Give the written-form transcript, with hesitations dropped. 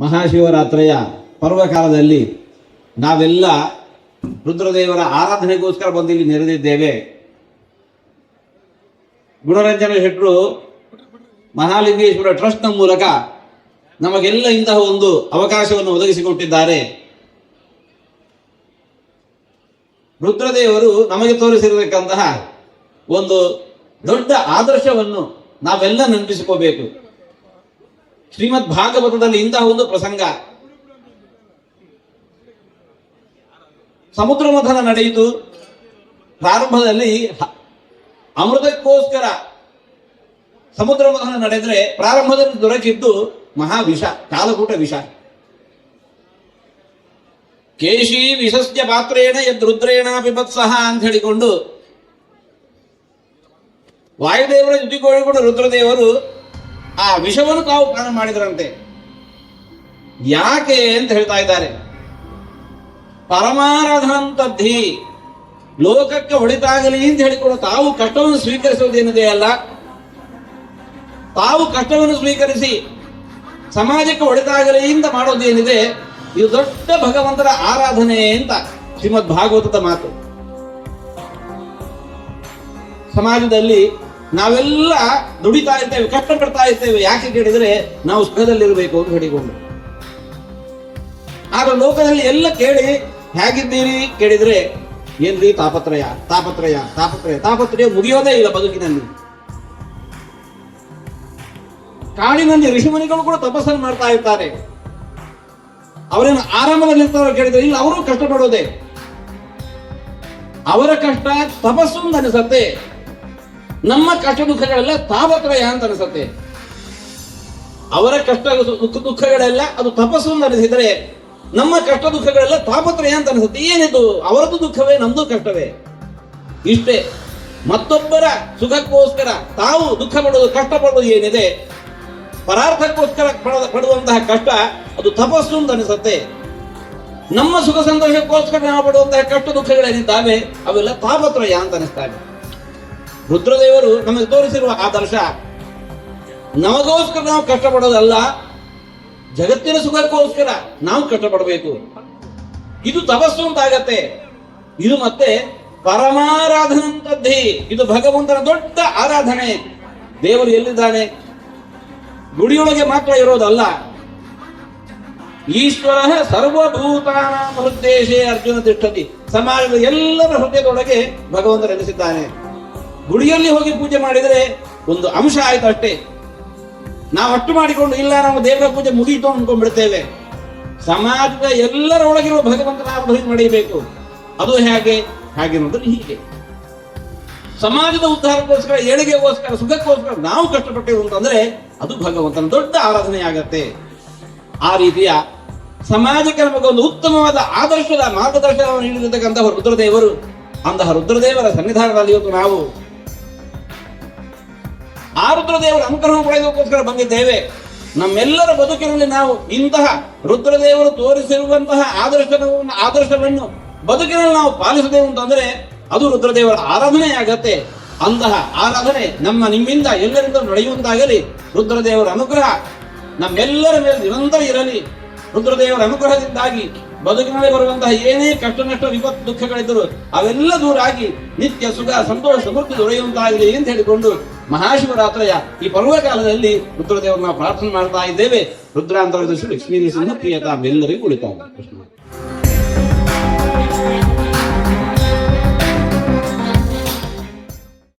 ಮಹಾಶಿವರಾತ್ರಿಯ ಪರ್ವಕಾಲದಲ್ಲಿ ನಾವೆಲ್ಲ ರುದ್ರದೇವರ ಆರಾಧನೆಗೋಸ್ಕರ ಬಂದಿಲ್ಲಿ ನೆರೆದಿದ್ದೇವೆ. ಗುಣರಂಜನ ಶೆಟ್ಟರು ಮಹಾಲಿಂಗೇಶ್ವರ ಟ್ರಸ್ಟ್ನ ಮೂಲಕ ನಮಗೆಲ್ಲ ಇಂತಹ ಒಂದು ಅವಕಾಶವನ್ನು ಒದಗಿಸಿಕೊಟ್ಟಿದ್ದಾರೆ. ರುದ್ರದೇವರು ನಮಗೆ ತೋರಿಸಿರತಕ್ಕಂತಹ ಒಂದು ದೊಡ್ಡ ಆದರ್ಶವನ್ನು ನಾವೆಲ್ಲ ನೆನಪಿಸಿಕೋಬೇಕು. ಶ್ರೀಮದ್ ಭಾಗವತದಲ್ಲಿ ಇಂತಹ ಒಂದು ಪ್ರಸಂಗ, ಸಮುದ್ರ ಮಥನ ನಡೆಯಿತು. ಪ್ರಾರಂಭದಲ್ಲಿ ಅಮೃತಕ್ಕೋಸ್ಕರ ಸಮುದ್ರ ಮಥನ ನಡೆದ್ರೆ ಪ್ರಾರಂಭದಲ್ಲಿ ದೊರಕಿದ್ದು ಮಹಾವಿಷ, ಕಾಲಕೂಟ ವಿಷ. ಕೇಶಿ ವಿಷಸ್ಯ ಪಾತ್ರೇಣ ಯದ್ರುದ್ರೇಣ ಪಿಬತ್ಸಹ ಅಂತ ಹೇಳಿಕೊಂಡು ವಾಯುದೇವರ ಜೊತೆಗೂಡಿಕೊಂಡು ರುದ್ರದೇವರು ಆ ವಿಷವನ್ನು ತಾವು ಪಾನ ಮಾಡಿದ್ರಂತೆ. ಯಾಕೆ ಅಂತ ಹೇಳ್ತಾ ಇದ್ದಾರೆ. ಪರಮಾರಾಧನಂತದ್ಧಿ, ಲೋಕಕ್ಕೆ ಹೊಡಿತಾಗಲಿ ಅಂತ ಹೇಳಿಕೊಂಡು ತಾವು ಕಷ್ಟವನ್ನು ಸ್ವೀಕರಿಸುವುದೇನಿದೆ ಅಲ್ಲ, ತಾವು ಕಷ್ಟವನ್ನು ಸ್ವೀಕರಿಸಿ ಸಮಾಜಕ್ಕೆ ಹೊಡೆತಾಗಲಿ ಅಂತ ಮಾಡೋದೇನಿದೆ, ಇದು ದೊಡ್ಡ ಭಗವಂತನ ಆರಾಧನೆ ಅಂತ ಶ್ರೀಮದ್ ಭಾಗವತದ ಮಾತು. ಸಮಾಜದಲ್ಲಿ ನಾವೆಲ್ಲ ದುಡಿತಾ ಇರ್ತೇವೆ, ಕಷ್ಟಪಡ್ತಾ ಇರ್ತೇವೆ. ಯಾಕೆ ಕೇಳಿದರೆ ನಾವು ಸುಖದಲ್ಲಿರಬೇಕು ಅಂತ ಹೇಳಿಕೊಂಡು. ಆಗ ಲೋಕದಲ್ಲಿ ಎಲ್ಲ ಕೇಳಿ ಹೇಗಿದ್ದೀರಿ ಕೇಳಿದ್ರೆ ಏನ್ರಿ ತಾಪತ್ರಯ ತಾಪತ್ರಯ ತಾಪತ್ರಯ ತಾಪತ್ರಯ ಮುಗಿಯೋದೇ ಇಲ್ಲ ಬದುಕಿನಲ್ಲಿ. ಕಾಡಿನಲ್ಲಿ ಋಷಿಮುನಿಗಳು ಕೂಡ ತಪಸ್ಸನ್ನು ಮಾಡ್ತಾ ಇರ್ತಾರೆ. ಅವರೇನು ಆರಾಮದಲ್ಲಿರ್ತಾರೋ ಕೇಳಿದ್ರೆ ಇಲ್ಲ, ಅವರು ಕಷ್ಟಪಡೋದೆ. ಅವರ ಕಷ್ಟ ತಪಸ್ಸು ಅಂತ ಅನಿಸತ್ತೆ, ನಮ್ಮ ಕಷ್ಟ ದುಃಖಗಳೆಲ್ಲ ತಾಪತ್ರಯ ಅಂತ ಅನಿಸತ್ತೆ. ಅವರ ಕಷ್ಟ ದುಃಖಗಳೆಲ್ಲ ಅದು ತಪಸ್ಸು ಅಂತ ಅನಿಸಿದರೆ ನಮ್ಮ ಕಷ್ಟ ದುಃಖಗಳೆಲ್ಲ ತಾಪತ್ರಯ ಅಂತ ಅನಿಸುತ್ತೆ. ಏನಿದು, ಅವರದ್ದು ದುಃಖವೇ ನಮ್ದು ಕಷ್ಟವೇ, ಇಷ್ಟೇ. ಮತ್ತೊಬ್ಬರ ಸುಖಕ್ಕೋಸ್ಕರ ತಾವು ದುಃಖ ಪಡೋದು, ಕಷ್ಟ ಪಡೋದು ಏನಿದೆ, ಪರಾರ್ಥಕ್ಕೋಸ್ಕರ ಪಡುವಂತಹ ಕಷ್ಟ ಅದು ತಪಸ್ಸು ಅಂತ ಅನಿಸುತ್ತೆ. ನಮ್ಮ ಸುಖ ಸಂತೋಷಕ್ಕೋಸ್ಕರ ನಾವು ಪಡುವಂತಹ ಕಷ್ಟ ದುಃಖಗಳೇನಿದ್ದಾವೆ ಅವೆಲ್ಲ ತಾಪತ್ರಯ ಅಂತ ಅನಿಸ್ತಾವೆ. ರುದ್ರದೇವರು ನಮಗೆ ತೋರಿಸಿರುವ ಆದರ್ಶ, ನಮಗೋಸ್ಕರ ನಾವು ಕಷ್ಟಪಡೋದಲ್ಲ, ಜಗತ್ತಿನ ಸುಖಕ್ಕೋಸ್ಕರ ನಾವು ಕಷ್ಟಪಡಬೇಕು. ಇದು ತಪಸ್ಸು ಅಂತಾಗತ್ತೆ. ಇದು ಮತ್ತೆ ಪರಮಾರಾಧನಂತದ್ಧಿ, ಇದು ಭಗವಂತನ ದೊಡ್ಡ ಆರಾಧನೆ. ದೇವರು ಎಲ್ಲಿದ್ದಾನೆ? ಗುಡಿಯೊಳಗೆ ಮಾತ್ರ ಇರೋದಲ್ಲ. ಈಶ್ವರ ಸರ್ವಭೂತಾನಾಂ ಹೃದ್ದೇಶೇ ಅರ್ಜುನ ತಿಷ್ಠತಿ. ಸಮಾಜದ ಎಲ್ಲರ ಹೃದಯದೊಳಗೆ ಭಗವಂತ ನೆಲೆಸಿದ್ದಾನೆ. ಗುಡಿಯಲ್ಲಿ ಹೋಗಿ ಪೂಜೆ ಮಾಡಿದರೆ ಒಂದು ಅಂಶ ಆಯ್ತು ಅಷ್ಟೇ. ನಾವು ಅಷ್ಟು ಮಾಡಿಕೊಂಡು ಇಲ್ಲ ನಾವು ದೇವರ ಪೂಜೆ ಮುಗಿಯಿತು ಅನ್ಕೊಂಡ್ಬಿಡ್ತೇವೆ. ಸಮಾಜದ ಎಲ್ಲರ ಒಳಗಿರುವ ಭಗವಂತನ ಆರಾಧನೆ ನಡೆಯಬೇಕು. ಅದು ಹೇಗೆ ನೋಡಿದ್ರೆ ಹೀಗೆ. ಸಮಾಜದ ಉದ್ಧಾರಕ್ಕೋಸ್ಕರ, ಏಳಿಗೆಗೋಸ್ಕರ, ಸುಖಕ್ಕೋಸ್ಕರ ನಾವು ಕಷ್ಟಪಟ್ಟೆವು ಅಂತಂದ್ರೆ ಅದು ಭಗವಂತನ ದೊಡ್ಡ ಆರಾಧನೆ ಆಗತ್ತೆ. ಆ ರೀತಿಯ ಸಮಾಜಕ್ಕೆ ನಮಗೊಂದು ಉತ್ತಮವಾದ ಆದರ್ಶದ ಮಾರ್ಗದರ್ಶನವನ್ನು ನೀಡಿರತಕ್ಕಂತಹ ರುದ್ರದೇವರು, ಅಂತಹ ರುದ್ರದೇವರ ಸನ್ನಿಧಾನದಲ್ಲಿ ಇವತ್ತು ನಾವು ಆ ರುದ್ರದೇವರ ಅನುಗ್ರಹ ಪಡೆಯೋದಕ್ಕೋಸ್ಕರ ಬಂದಿದ್ದೇವೆ. ನಮ್ಮೆಲ್ಲರ ಬದುಕಿನಲ್ಲಿ ನಾವು ಇಂತಹ ರುದ್ರದೇವರು ತೋರಿಸಿರುವಂತಹ ಆದರ್ಶವನ್ನು ಬದುಕಿನಲ್ಲಿ ನಾವು ಪಾಲಿಸದೇವು ಅಂತಂದ್ರೆ ಅದು ರುದ್ರದೇವರ ಆರಾಧನೆ ಆಗತ್ತೆ. ಅಂತಹ ಆರಾಧನೆ ನಿಮ್ಮಿಂದ ಎಲ್ಲರಿಂದ ನಡೆಯುವಂತಾಗಲಿ. ರುದ್ರದೇವರ ಅನುಗ್ರಹ ನಮ್ಮೆಲ್ಲರ ಮೇಲೆ ನಿರಂತರ ಇರಲಿ. ರುದ್ರದೇವರ ಅನುಗ್ರಹದಿಂದಾಗಿ ಬದುಕಿನಲ್ಲಿ ಬರುವಂತಹ ಏನೇ ಕಷ್ಟ ನಷ್ಟ ವಿಪತ್ತು ದುಃಖಗಳಿದ್ದರು ಅವೆಲ್ಲ ದೂರ ಆಗಿ ನಿತ್ಯ ಸುಖ ಸಂತೋಷ ಸಮೃದ್ಧಿ ದೊರೆಯುವಂತಾಗಲಿ ಅಂತ ಹೇಳಿಕೊಂಡು ಮಹಾಶಿವರಾತ್ರಿಯ ಈ ಪರ್ವಕಾಲದಲ್ಲಿ ರುದ್ರದೇವರನ್ನ ಪ್ರಾರ್ಥನೆ ಮಾಡ್ತಾ ಇದ್ದೇವೆ. ರುದ್ರಾಂತರ ಲಕ್ಷ್ಮೀ ಸಿಂಹ ಪ್ರಿಯತಾ ಎಲ್ಲರಿಗೂ ಉಳಿತಾಗ.